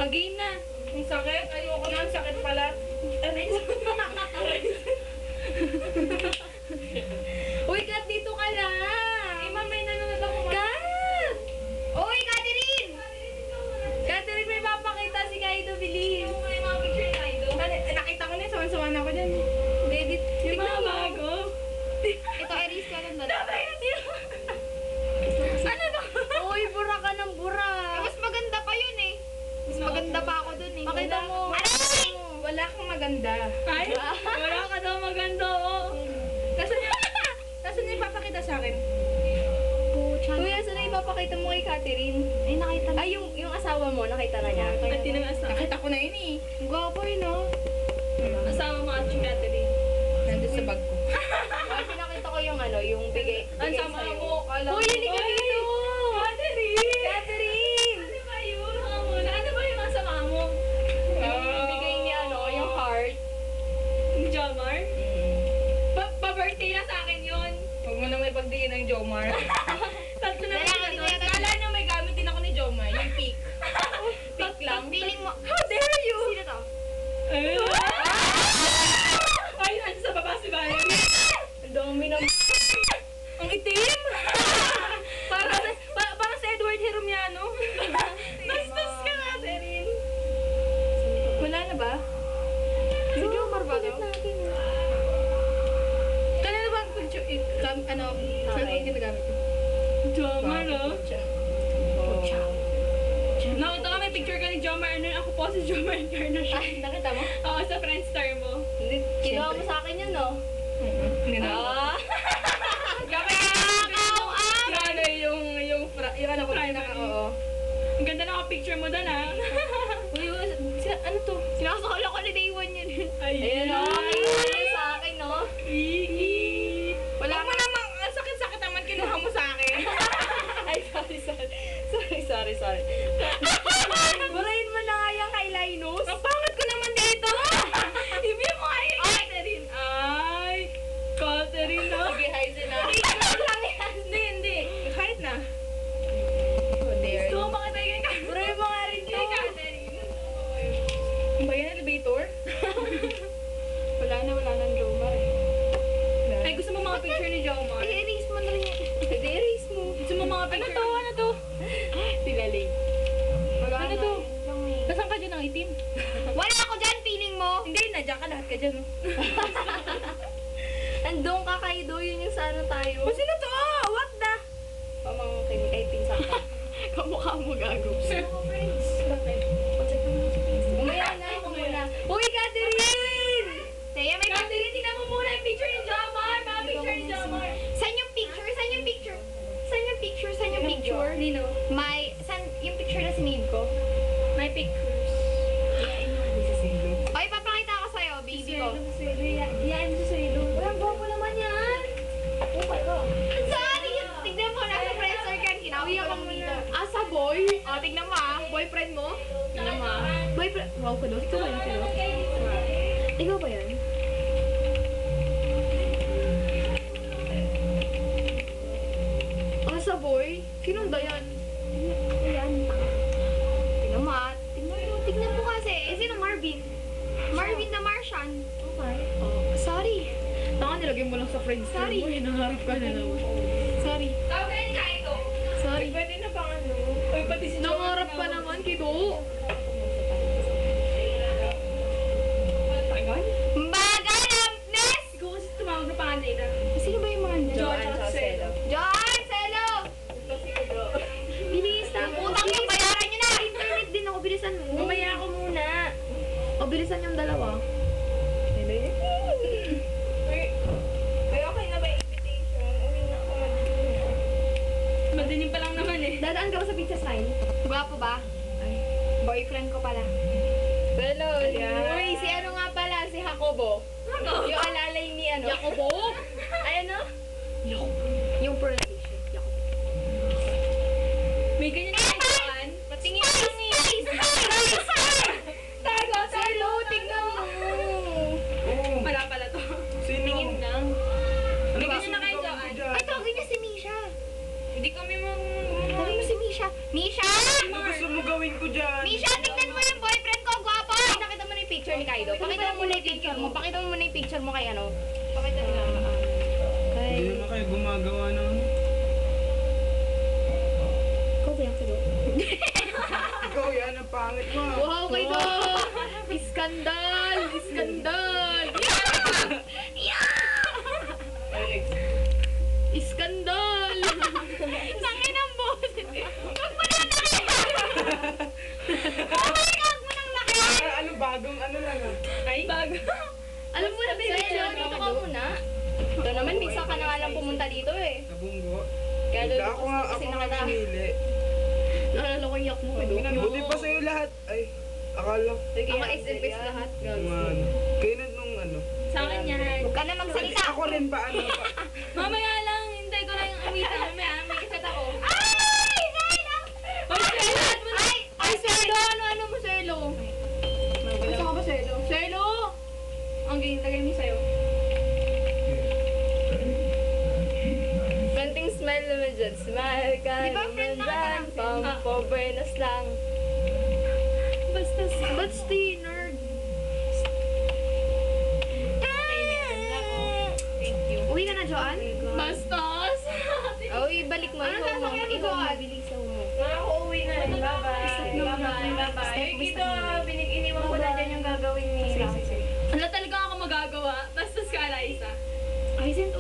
Mag-gain na. Ang sakit. Ayoko na. Ang sakit pala. Aray. Uy, Kat, dito ka na. Eh, ma'am, may nanonood ako. Kat! Uy, Catherine! Catherine, may papakita si Kaido, bilis. Ano nga yung mga picture ni Kaido? Nakita ko na yun, sawan-sawan ako dyan. Edit. Yung mga bago. Ito, erase ka lang dala. Ano to? Uy, bura ka ng bura. Mas maganda pa yun eh. Mas maganda pa ako dun eh. Pakita mo. Aray! Wala kang maganda. Ay, Wala ka daw maganda, oh. Nasaan niya ipapakita sa akin? Uy, asa na ipapakita mo kay Catherine? Ay, nakita na. Ay, yung asawa mo, nakita na niya. Pati ng asawa. Nakita ko na yun eh. Ang gwapo yun, no? Asawa mo at yung Catherine. Nandun sa bag ko. Ay, pinakita ko yung ano, yung bigay Ang sa'yo. sama mo. Kala Uy, ko, hindi ka ay, dito! Catherine! Catherine! Ano ba yun? Hanga muna. Ano ba yung asama mo? Yung bigay niya, ano, yung heart. Yung Jomar? Pa-birthday na sa akin yun. Huwag mo na may pagdiin ng Jomar. Tatlo na Kaya mga hindi doon. ko yata- Kala niyo may gamit din ako ni Jomar. Yung peak. Pick lang. Feeling mo. How dare you? Sino to? Ay, ano sa baba si Valerie? Ang dami ng... Ang itim! Parang si Edward Hiromiano. Bastos ka nga, Terin. Wala na ba? Si Jomar ba daw? Kanina ba ang picture? Ano? Cellphone ginagamit ko. Jomar, no? Nakita ka may picture ka ni Jomar. Ano ako po si Jomar Encarnacion. Ay, nakita mo? Oo, sa Friendster mo. Hindi, kinuha mo sa akin yun, no? Hindi na. Ah! Ano yung ano ko Oo. Ang ganda na picture mo doon, ha? Uy, ano to? Sinasakala ko ni Day 1 yan. Ayun, no? Kinuha niya sa akin, no? Wala mo namang, ang sakit-sakit naman kinuha mo sa akin. Ay, sorry. Burahin mo na nga yung kay Linus. Ang pangit ko naman dito. Ibig mo ay Catherine. Ay, Catherine, no? Sige, hi sila. Hindi. Kahit na. Oh, there. Gusto mo makita yung Burahin mo nga rin to. Catherine. Ba yan, elevator? Wala nang Jomar eh. Ay, gusto mo mga picture ni Jomar? I-erase mo na rin yan. Pwede erase mo. Gusto mo mga picture? Ano to? Pilaling. Wala Ano na, to? yun lang eh. Nasaan ka dyan ang itim? Wala ako dyan, feeling mo. Hindi, nadya ka lahat ka dyan. Andong ka Kaido, yun yung sa ano tayo. O, sino to? What the? Pamangkin, ay pinsan ka. Kamukha mo gago. Bakit? Pacheck mo na sa Facebook. Umaya na, ako muna. Uy, Catherine! Teya, may Catherine, tingnan mo muna yung picture ni Jomar. Mga picture ni Jomar. Saan yung picture? Saan yung picture? Saan yung picture? Saan yung picture? Nino? May, saan yung picture na sinave ko? My pictures. Ay, papakita ko sa'yo, baby ko. Yan sa silo. Walang gwapo naman yan. Sorry! Tignan mo, nasa friend circle. Kinawi ako dito. Ah, sa boy? O, tignan mo ah. Boyfriend mo? Tingnan mo. Boyfriend. Wow, Kado. Ikaw ba yun, Kado? Ikaw ba yan? Ah, sa boy? Sinong Dayan? Ayan. Tignan mo ah. Tignan mo kasi. Eh, sino Marvin? Marvin the Martian. Okay. Sorry. Tanga, nilagay mo lang sa friends. Sorry. Uy, nangarap ka na naman. Sorry. Tawagin ka ito. Sorry. Pwede na bang ano? Uy, pati si Nangarap ka naman, Kido. Magalamnes! Ikaw kasi tumawag na pangalan nila. Sino ba yung mga andyan? Joanne Saucedo. John! Selo! Bilis na. Utang yung bayaran nyo na. Internet din ako. Bilisan mo. Mamaya ako muna. O, bilisan yung dalawa. Uy, okay na ba yung invitation? Uwi na ako madilim. Madilim pa lang naman eh. Dadaan ka ba sa pizza sign? Gwapo ba? Ay. Boyfriend ko pala. Hello. Ayan. Uy, si ano nga pala, si Jacobo. Yung alalay ni ano. Jacobo? Ay, ano? Yung pronunciation. Jacobo. May ganyan na Joanne. Patingin lang eh. Tago, Hello, tignan mo. Wala pala to. Tingin lang. May ganyan na kayo, Joanne. Ay, tawagin niya si Misha. Hindi kami Tawagin mo si Misha. Misha! Ano gusto mo gawin ko dyan? Misha, tignan mo yung picture ni Kaido. Pakita mo muna yung picture mo. Pakita mo muna yung picture mo kay ano. Pakita nila. Kay... Hindi naman kayo gumagawa ng... Ikaw ba yung Kaido? Ikaw yan, ang pangit mo. Wow, Kaido! Iskandal! Iskandal! Iskandal! Tangin ang boses. Huwag mo na Ano, bagong ano lang ah. Ay, bago. Alam mo na, baby, dito ka muna. Ito naman, minsan ka na nga lang pumunta dito eh. Nabunggo. Kaya Hindi, doon ako nga nakita. pinili. Naalala ko yung yak mo, Kaido. Buti pa sa'yo lahat. Ay, akala ko. Ang SLPs lahat. Kung ano. Kayo na nung ano. Sa akin yan. Huwag ka na magsalita. Ako rin pa ano pa. Mamaya lang, hintay ko lang yung awitan. Mamaya, may kaset ako. Ay! Selo! Ay, Selo! Ano mo, Selo? Gusto ka ba, Selo? Selo! Ang ganyan, lagay mo sa'yo. Konting smile naman dyan. Smile ka Di ba friend na kita ng friend? Pampobuenos lang. Basta, nerd. Thank you. Uwi ka na, Joanne? Bastos! Oh, ibalik mo. Ano Ikaw mo. sasakyan mo, Ikaw mo. Joanne? Bilisan mo. Ako uwi na rin. Bye-bye. Bye-bye. Eh, Kito, iniwan ko na dyan yung gagawin ni Ramsey. Ano talaga ako magagawa? Bastos ka, Liza. Ay, sent